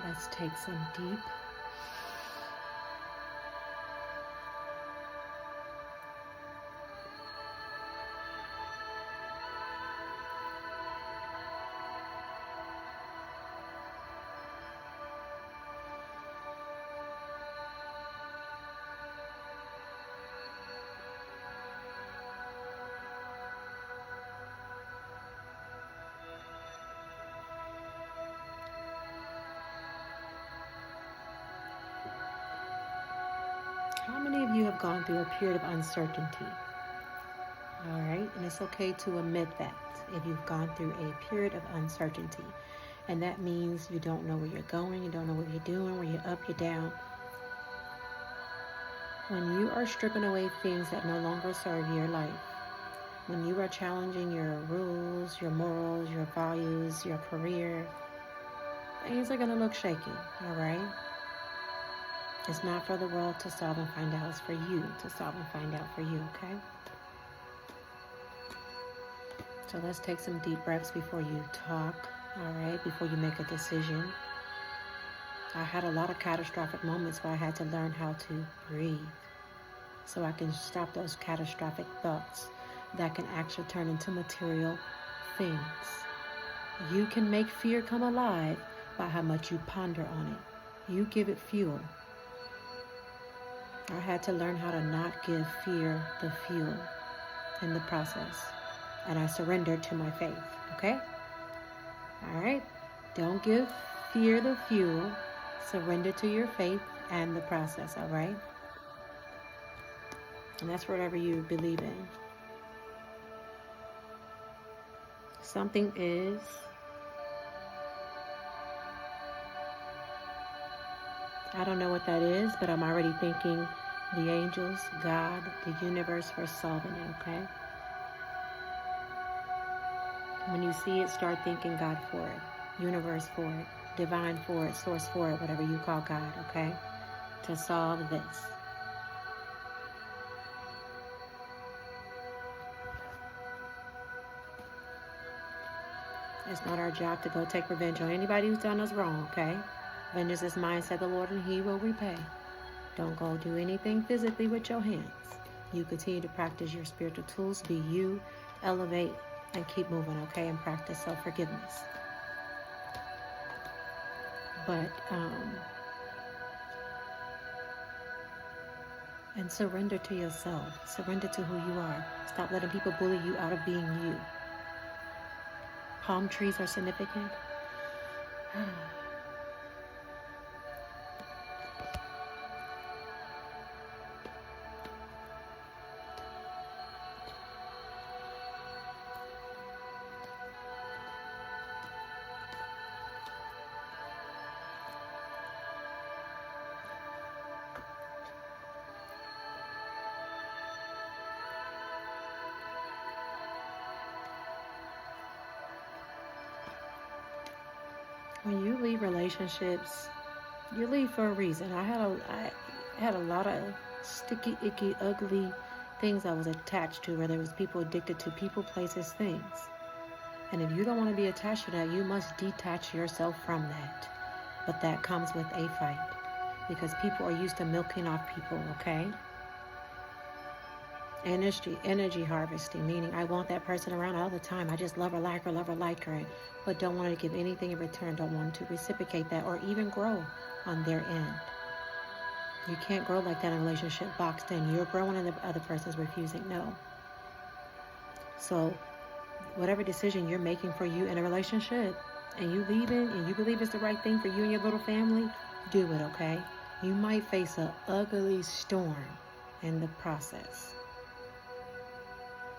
Let's take some deep. How many of you have gone through a period of uncertainty? All right, and it's okay to admit that if you've gone through a period of uncertainty. And that means you don't know where you're going, you don't know what you're doing, where you're up, you're down. When you are stripping away things that no longer serve your life, when you are challenging your rules, your morals, your values, your career, things are going to look shaky, all right? It's not for the world to solve and find out. It's for you to solve and find out for you, okay? So let's take some deep breaths before you talk, all right? Before you make a decision. I had a lot of catastrophic moments where I had to learn how to breathe so I can stop those catastrophic thoughts that can actually turn into material things. You can make fear come alive by how much you ponder on it. You give it fuel. I had to learn how to not give fear the fuel in the process. And I surrendered to my faith, okay? All right? Don't give fear the fuel. Surrender to your faith and the process, all right? And that's whatever you believe in. Something is. I don't know what that is, but I'm already thinking the angels, God, the universe for solving it, okay? When you see it, start thanking God for it, universe for it, divine for it, source for it, whatever you call God, okay? To solve this. It's not our job to go take revenge on anybody who's done us wrong, okay? Vengeance is mine, said the Lord, and he will repay. Don't go do anything physically with your hands. You continue to practice your spiritual tools, be you, elevate, and keep moving, okay? And practice self-forgiveness. But, and surrender to yourself. Surrender to who you are. Stop letting people bully you out of being you. Palm trees are significant. When you leave relationships, you leave for a reason. I had a lot of sticky, icky, ugly things I was attached to, where there was people addicted to people, places, things. And if you don't want to be attached to that, you must detach yourself from that. But that comes with a fight, because people are used to milking off people, okay? Energy harvesting, meaning I want that person around all the time. I just love her, like her, but don't want to give anything in return, don't want to reciprocate that or even grow on their end. You can't grow like that in a relationship, boxed in. You're growing and the other person's refusing. No. So whatever decision you're making for you in a relationship and you leaving and you believe it's the right thing for you and your little family, do it, okay? You might face an ugly storm in the process.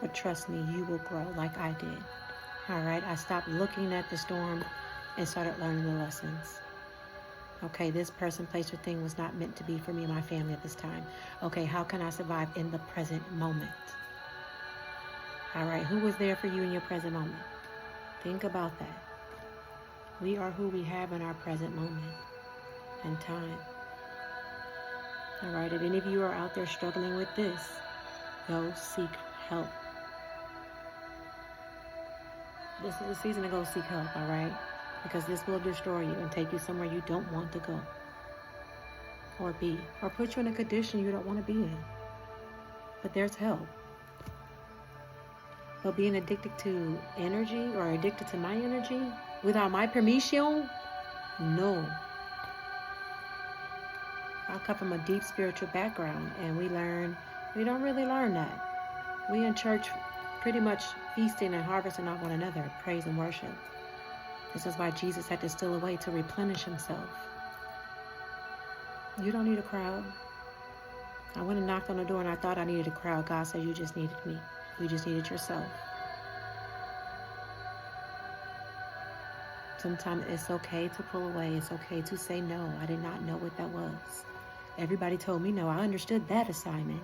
But trust me, you will grow like I did. All right? I stopped looking at the storm and started learning the lessons. Okay, this person, place, or thing was not meant to be for me and my family at this time. Okay, how can I survive in the present moment? All right, who was there for you in your present moment? Think about that. We are who we have in our present moment and time. All right, if any of you are out there struggling with this, go seek help. This is the season to go seek help, all right? because this will destroy you and take you somewhere you don't want to go or be, or put you in a condition you don't want to be in. But there's help. But being addicted to energy or addicted to my energy without my permission, no. I come from a deep spiritual background, and we don't really learn that. We in church pretty much feasting and harvesting off one another, praise and worship. This is why Jesus had to steal away to replenish himself. You don't need a crowd. I went and knocked on the door and I thought I needed a crowd. God said, you just needed me. You just needed yourself. Sometimes it's okay to pull away. It's okay to say no. I did not know what that was. Everybody told me no. I understood that assignment.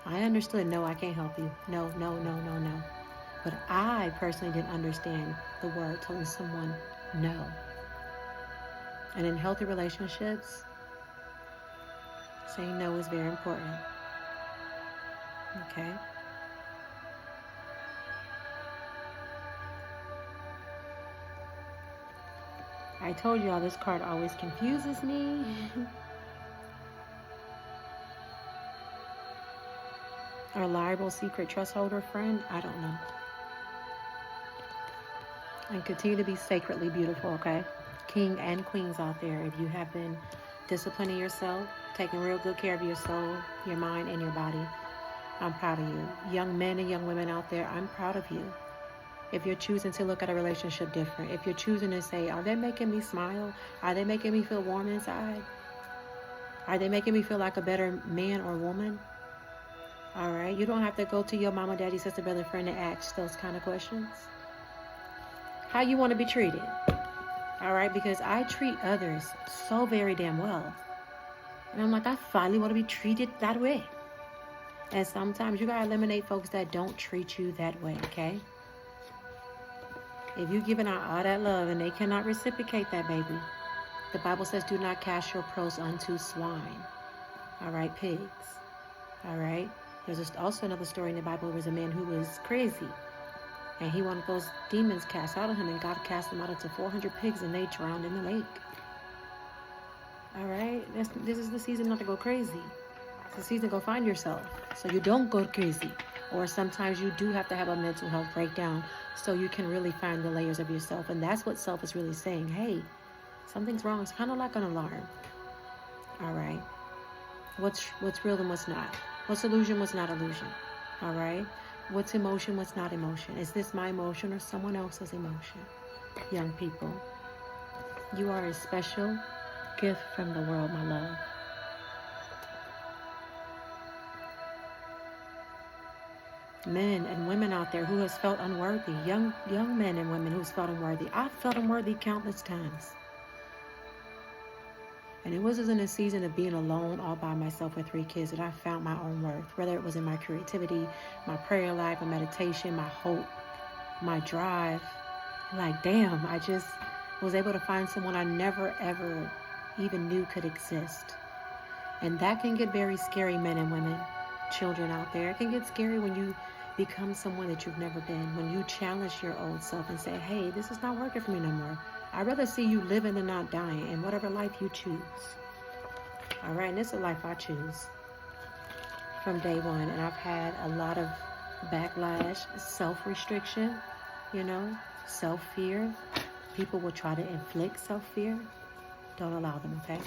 I understood, no, I can't help you. No, no, no, no, no. But I personally didn't understand the word telling someone no. And in healthy relationships, saying no is very important. Okay? I told y'all this card always confuses me. A reliable secret trust holder friend? I don't know. And continue to be sacredly beautiful, okay? King and queens out there, if you have been disciplining yourself, taking real good care of your soul, your mind, and your body, I'm proud of you. Young men and young women out there, I'm proud of you. If you're choosing to look at a relationship different, if you're choosing to say, are they making me smile? Are they making me feel warm inside? Are they making me feel like a better man or woman? All right, you don't have to go to your mama, daddy, sister, brother, friend and ask those kind of questions. How you want to be treated? All right, because I treat others so very damn well. And I'm like, I finally want to be treated that way. And sometimes you got to eliminate folks that don't treat you that way, okay? If you're giving out all that love and they cannot reciprocate that, baby, the Bible says, do not cast your pearls unto swine. All right, pigs. All right? There's also another story in the Bible. There was a man who was crazy. And he wanted those demons cast out of him. And God cast them out into 400 pigs and they drowned in the lake. All right? This is the season not to go crazy. It's the season to go find yourself. So you don't go crazy. Or sometimes you do have to have a mental health breakdown so you can really find the layers of yourself. And that's what self is really saying. Hey, something's wrong. It's kind of like an alarm. All right? What's real and what's not? What's illusion, what's not illusion? All right? What's emotion, what's not emotion? Is this my emotion or someone else's emotion? Young people, you are a special gift from the world, my love. Men and women out there who has felt unworthy, young men and women who's felt unworthy. I've felt unworthy countless times. And it was in a season of being alone all by myself with 3 kids that I found my own worth, whether it was in my creativity, my prayer life, my meditation, my hope, my drive. Like, damn, I just was able to find someone I never, ever even knew could exist. And that can get very scary, men and women, children out there. It can get scary when you become someone that you've never been, when you challenge your old self and say, hey, this is not working for me no more. I'd rather see you living than not dying in whatever life you choose. All right, and this is the life I choose from day one. And I've had a lot of backlash, self-restriction, self-fear. People will try to inflict self-fear. Don't allow them, okay?